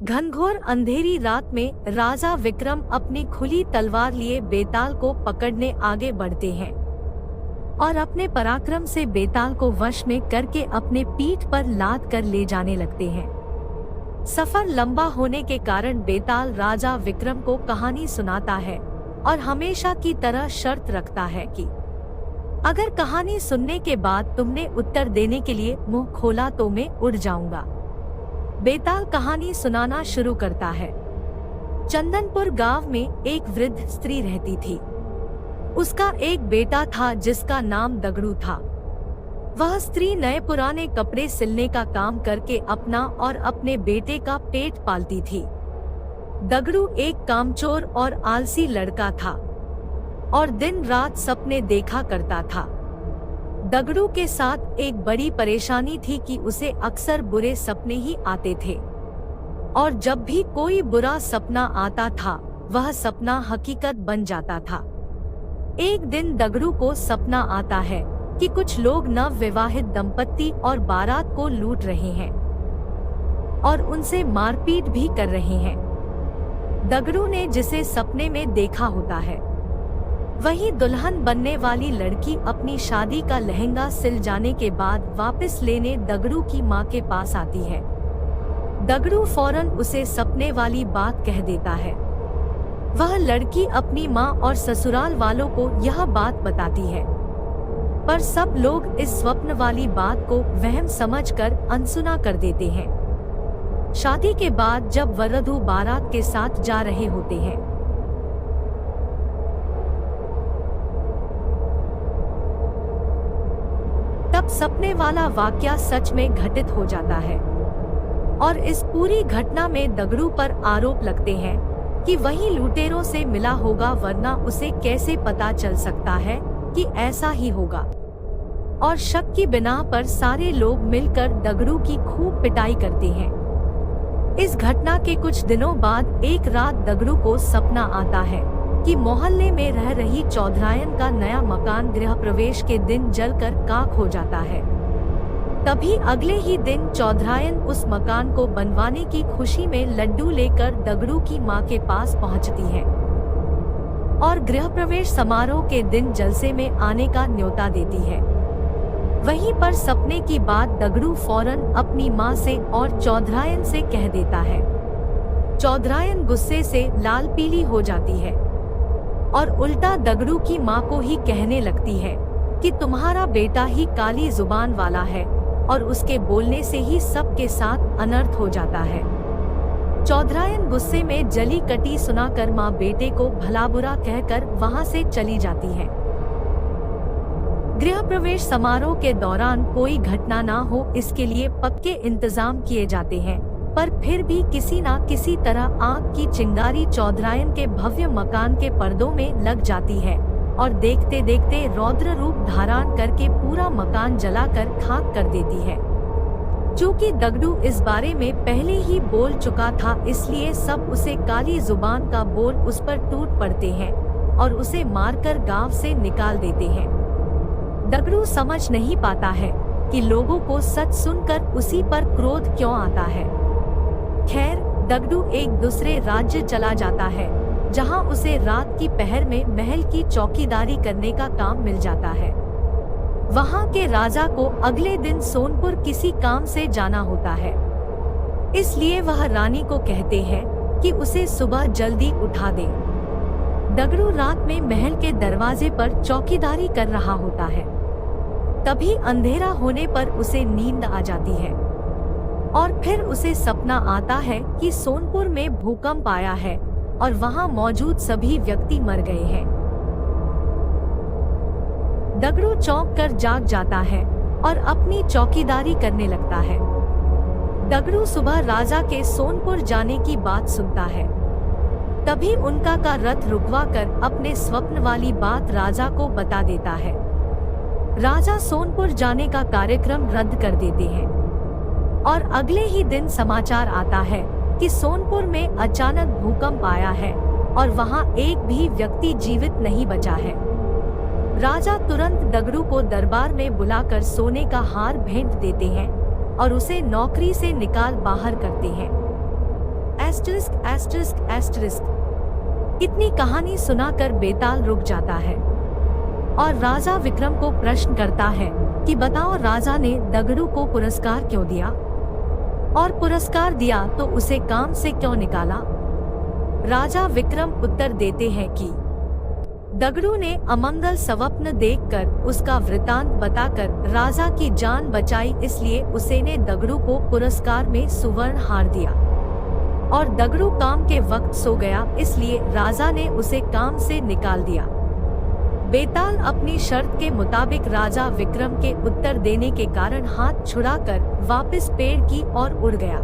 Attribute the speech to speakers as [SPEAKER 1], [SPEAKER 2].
[SPEAKER 1] घनघोर अंधेरी रात में राजा विक्रम अपनी खुली तलवार लिए बेताल को पकड़ने आगे बढ़ते हैं और अपने पराक्रम से बेताल को वश में करके अपने पीठ पर लाद कर ले जाने लगते हैं। सफर लंबा होने के कारण बेताल राजा विक्रम को कहानी सुनाता है और हमेशा की तरह शर्त रखता है कि अगर कहानी सुनने के बाद तुमने उत्तर देने के लिए मुंह खोला तो मैं उड़ जाऊंगा। बेताल कहानी सुनाना शुरू करता है। चंदनपुर गांव में एक वृद्ध स्त्री रहती थी। उसका एक बेटा था जिसका नाम दगड़ू था। वह स्त्री नए पुराने कपड़े सिलने का काम करके अपना और अपने बेटे का पेट पालती थी। दगड़ू एक कामचोर और आलसी लड़का था और दिन रात सपने देखा करता था। दगड़ू के साथ एक बड़ी परेशानी थी कि उसे अक्सर बुरे सपने ही आते थे और जब भी कोई बुरा सपना आता था वह सपना हकीकत बन जाता था। एक दिन दगड़ू को सपना आता है कि कुछ लोग नव विवाहित दंपत्ति और बारात को लूट रहे हैं और उनसे मारपीट भी कर रहे हैं। दगड़ू ने जिसे सपने में देखा होता है वही दुल्हन बनने वाली लड़की अपनी शादी का लहंगा सिल जाने के बाद वापस लेने दगड़ू की मां के पास आती है। दगड़ू फौरन उसे सपने वाली बात कह देता है। वह लड़की अपनी मां और ससुराल वालों को यह बात बताती है, पर सब लोग इस स्वप्न वाली बात को वहम समझकर अनसुना कर देते हैं। शादी के बाद जब वरवधू बारात के साथ जा रहे होते हैं तब सपने वाला वाकया सच में घटित हो जाता है और इस पूरी घटना में दगड़ू पर आरोप लगते हैं कि वही लुटेरों से मिला होगा, वरना उसे कैसे पता चल सकता है कि ऐसा ही होगा। और शक की बिना पर सारे लोग मिलकर दगड़ू की खूब पिटाई करते हैं। इस घटना के कुछ दिनों बाद एक रात दगड़ू को सपना आता है कि मोहल्ले में रह रही चौधरायन का नया मकान गृह प्रवेश के दिन जलकर खाक हो जाता है। तभी अगले ही दिन चौधरायन उस मकान को बनवाने की खुशी में लड्डू लेकर दगड़ू की मां के पास पहुंचती है और गृह प्रवेश समारोह के दिन जलसे में आने का न्योता देती है। वहीं पर सपने की बात दगड़ू फौरन अपनी मां से और चौधरायन से कह देता है। चौधरायन गुस्से से लाल पीली हो जाती है और उल्टा दगड़ू की मां को ही कहने लगती है कि तुम्हारा बेटा ही काली जुबान वाला है और उसके बोलने से ही सबके साथ अनर्थ हो जाता है। चौधरायन गुस्से में जली कटी सुनाकर मां बेटे को भला बुरा कहकर वहां से चली जाती है। गृह प्रवेश समारोह के दौरान कोई घटना ना हो इसके लिए पक्के इंतजाम किए जाते हैं, पर फिर भी किसी न किसी तरह आग की चिंगारी चौधरायन के भव्य मकान के पर्दों में लग जाती है और देखते देखते रौद्र रूप धारण करके पूरा मकान जलाकर खाक कर देती है। चूँकि दगड़ू इस बारे में पहले ही बोल चुका था, इसलिए सब उसे काली जुबान का बोल उस पर टूट पड़ते हैं और उसे मारकर गांव से निकाल देते हैं। दगड़ू समझ नहीं पाता है कि लोगों को सच सुनकर उसी पर क्रोध क्यों आता है। खैर, दगड़ू एक दूसरे राज्य चला जाता है जहां उसे रात की पहर में महल की चौकीदारी करने का काम मिल जाता है। वहां के राजा को अगले दिन सोनपुर किसी काम से जाना होता है, इसलिए वह रानी को कहते हैं कि उसे सुबह जल्दी उठा दे। दगड़ू रात में महल के दरवाजे पर चौकीदारी कर रहा होता है। तभी अंधेरा होने पर उसे नींद आ जाती है और फिर उसे सपना आता है कि सोनपुर में भूकंप आया है और वहां मौजूद सभी व्यक्ति मर गए हैं। दगड़ू चौंक कर जाग जाता है और अपनी चौकीदारी करने लगता है। दगड़ू सुबह राजा के सोनपुर जाने की बात सुनता है। तभी उनका का रथ रुकवा कर अपने स्वप्न वाली बात राजा को बता देता है। राजा सोनपुर जाने का कार्यक्रम रद्द कर देते हैं और अगले ही दिन समाचार आता है कि सोनपुर में अचानक भूकंप आया है और वहां एक भी व्यक्ति जीवित नहीं बचा है। राजा तुरंत दगड़ू को दरबार में बुलाकर सोने का हार भेंट देते हैं और उसे नौकरी से निकाल बाहर करते हैं। Asterisk asterisk asterisk. इतनी कहानी सुनाकर बेताल रुक जाता है और राजा विक्रम को प्रश्न करता है कि बताओ राजा ने दगड़ू को पुरस्कार क्यों दिया, और पुरस्कार दिया तो उसे काम से क्यों निकाला। राजा विक्रम उत्तर देते हैं कि दगड़ू ने अमंगल स्वप्न देखकर उसका वृतांत बताकर राजा की जान बचाई, इसलिए उसे ने दगड़ू को पुरस्कार में सुवर्ण हार दिया, और दगड़ू काम के वक्त सो गया, इसलिए राजा ने उसे काम से निकाल दिया। बेताल अपनी शर्त के मुताबिक राजा विक्रम के उत्तर देने के कारण हाथ छुड़ाकर वापस पेड़ की ओर उड़ गया।